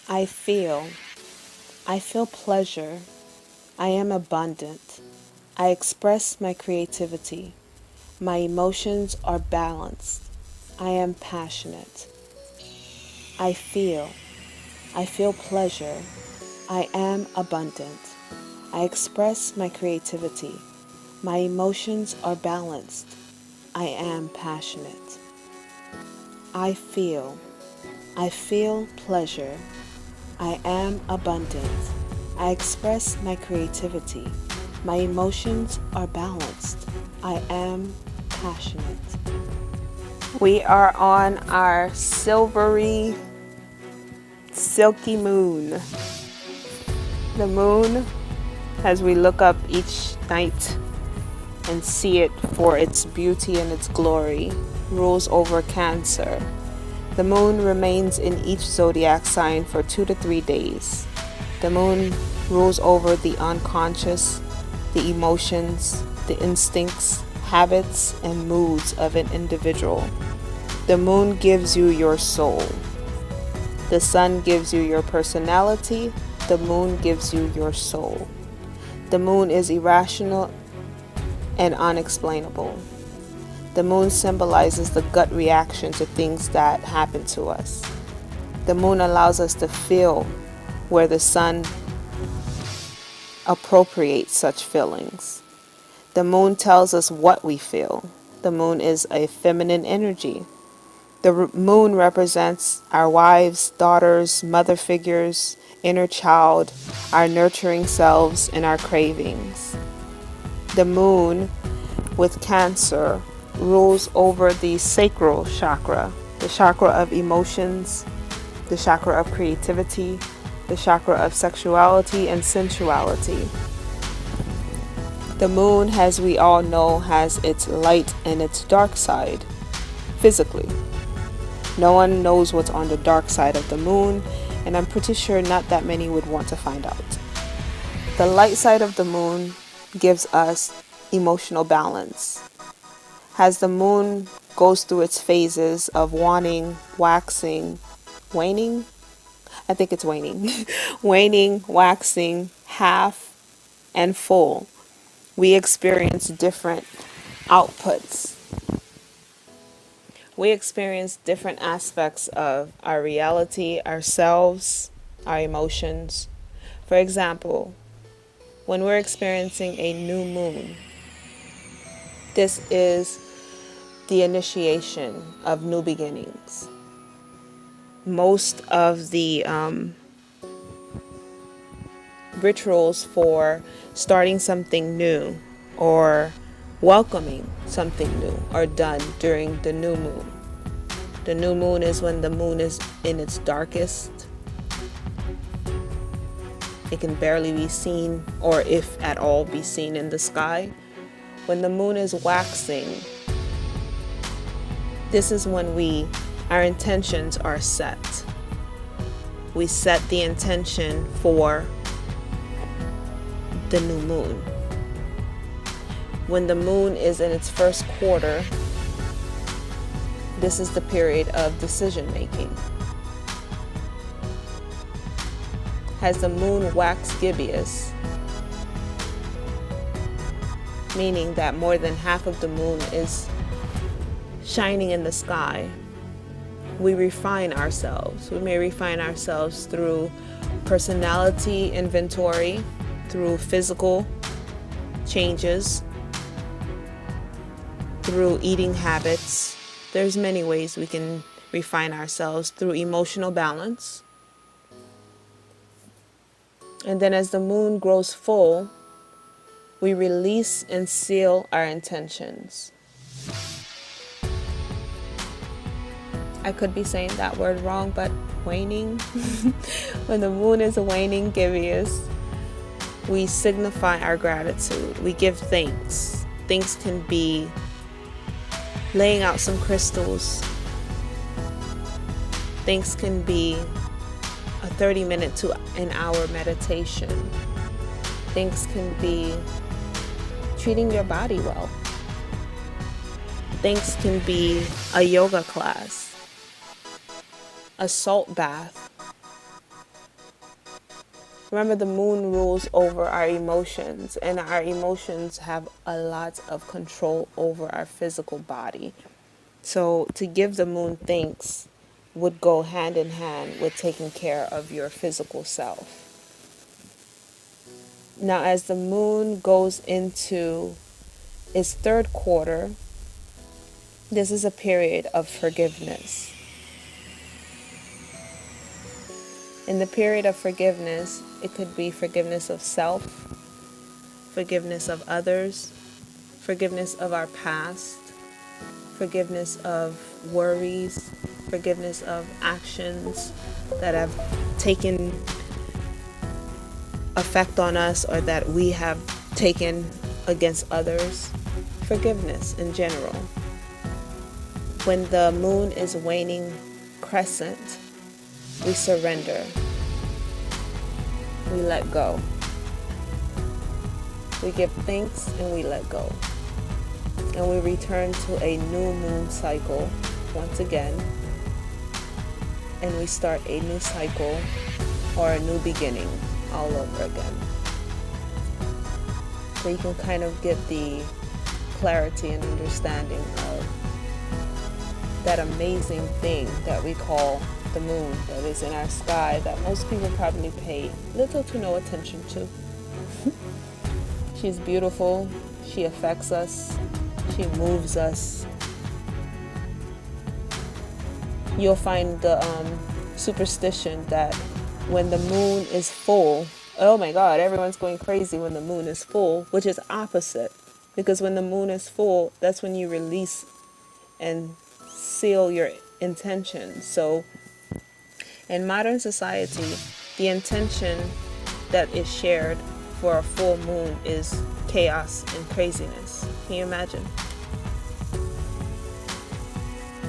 I feel. I feel pleasure. I am abundant. I express my creativity. My emotions are balanced. I am passionate. I feel. I feel pleasure. I am abundant. I express my creativity. My emotions are balanced. I am passionate. I feel. I feel pleasure. I am abundant. I express my creativity. My emotions are balanced. I am passionate. We are on our silvery, silky moon. The moon, as we look up each night and see it for its beauty and its glory, rules over Cancer. The moon remains in each zodiac sign for 2 to 3 days. The moon rules over the unconscious, the emotions, the instincts, habits, and moods of an individual. The moon gives you your soul. The sun gives you your personality. The moon gives you your soul. The moon is irrational and unexplainable. The moon symbolizes the gut reaction to things that happen to us. The moon allows us to feel where the sun appropriates such feelings. The moon tells us what we feel. The moon is a feminine energy. The moon represents our wives, daughters, mother figures, inner child, our nurturing selves, and our cravings. The moon with Cancer rules over the sacral chakra, the chakra of emotions, the chakra of creativity, the chakra of sexuality and sensuality. The moon, as we all know, has its light and its dark side, physically. No one knows what's on the dark side of the moon, and I'm pretty sure not that many would want to find out. The light side of the moon gives us emotional balance. As the moon goes through its phases of waning, waxing, waning, I think it's waning, waning, waxing, half, and full, we experience different outputs. We experience different aspects of our reality, ourselves, our emotions. For example, when we're experiencing a new moon, this is the initiation of new beginnings. Most of the rituals for starting something new or welcoming something new are done during the new moon. The new moon is when the moon is in its darkest. It can barely be seen, or if at all be seen, in the sky. When the moon is waxing, this is when our intentions are set. We set the intention for the new moon. When the moon is in its first quarter, this is the period of decision making. As the moon waxed gibbous, meaning that more than half of the moon is shining in the sky, we refine ourselves. We may refine ourselves through personality inventory, through physical changes, through eating habits. There's many ways we can refine ourselves, through emotional balance. And then as the moon grows full, we release and seal our intentions. I could be saying that word wrong, but waning. When the moon is waning gibbous, we signify our gratitude. We give thanks. Things can be laying out some crystals. Things can be a 30-minute to an hour meditation. Things can be treating your body well. Things can be a yoga class, a salt bath, Remember, the moon rules over our emotions, and our emotions have a lot of control over our physical body. So to give the moon thanks would go hand in hand with taking care of your physical self. Now, as the moon goes into its third quarter, this is a period of forgiveness. In the period of forgiveness, it could be forgiveness of self, forgiveness of others, forgiveness of our past, forgiveness of worries, forgiveness of actions that have taken effect on us or that we have taken against others. Forgiveness in general. When the moon is waning crescent, we surrender. We let go. We give thanks and we let go. And we return to a new moon cycle once again. And we start a new cycle or a new beginning all over again. So you can kind of get the clarity and understanding of that amazing thing that we call the moon, that is in our sky, that most people probably pay little to no attention to. She's beautiful. She affects us. She moves us. You'll find the superstition that when the moon is full, oh my God, everyone's going crazy when the moon is full, which is opposite. Because when the moon is full, that's when you release and seal your intentions. So in modern society, the intention that is shared for a full moon is chaos and craziness. Can you imagine?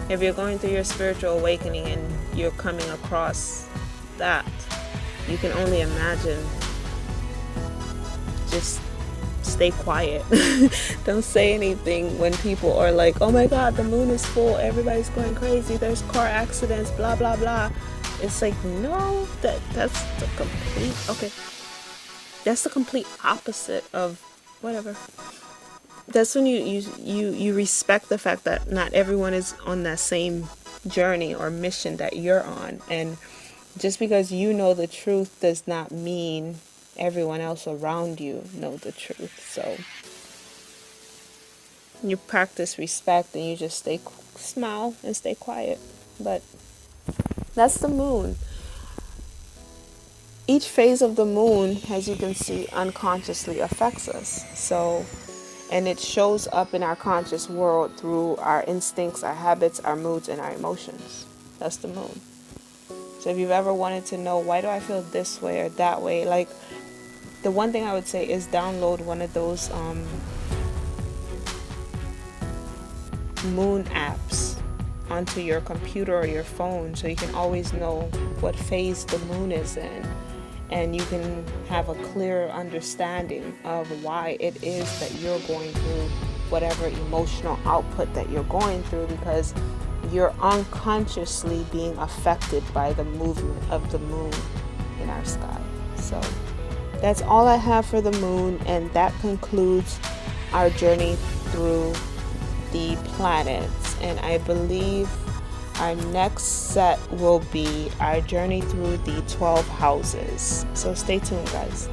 If you're going through your spiritual awakening and you're coming across that, you can only imagine. Just stay quiet. Don't say anything when people are like, oh my God, the moon is full, everybody's going crazy, there's car accidents, blah blah blah. It's like, no, that's the complete opposite of whatever. That's when you respect the fact that not everyone is on that same journey or mission that you're on. And just because you know the truth does not mean everyone else around you know the truth. So you practice respect and you just smile and stay quiet. But that's the moon. Each phase of the moon, as you can see, unconsciously affects us. So, and it shows up in our conscious world through our instincts, our habits, our moods, and our emotions. That's the moon. So if you've ever wanted to know, why do I feel this way or that way? Like, the one thing I would say is download one of those moon apps onto your computer or your phone, so you can always know what phase the moon is in, and you can have a clear understanding of why it is that you're going through whatever emotional output that you're going through, because you're unconsciously being affected by the movement of the moon in our sky. So that's all I have for the moon, and that concludes our journey through the planets. And I believe our next set will be our journey through the 12 houses. So stay tuned, guys.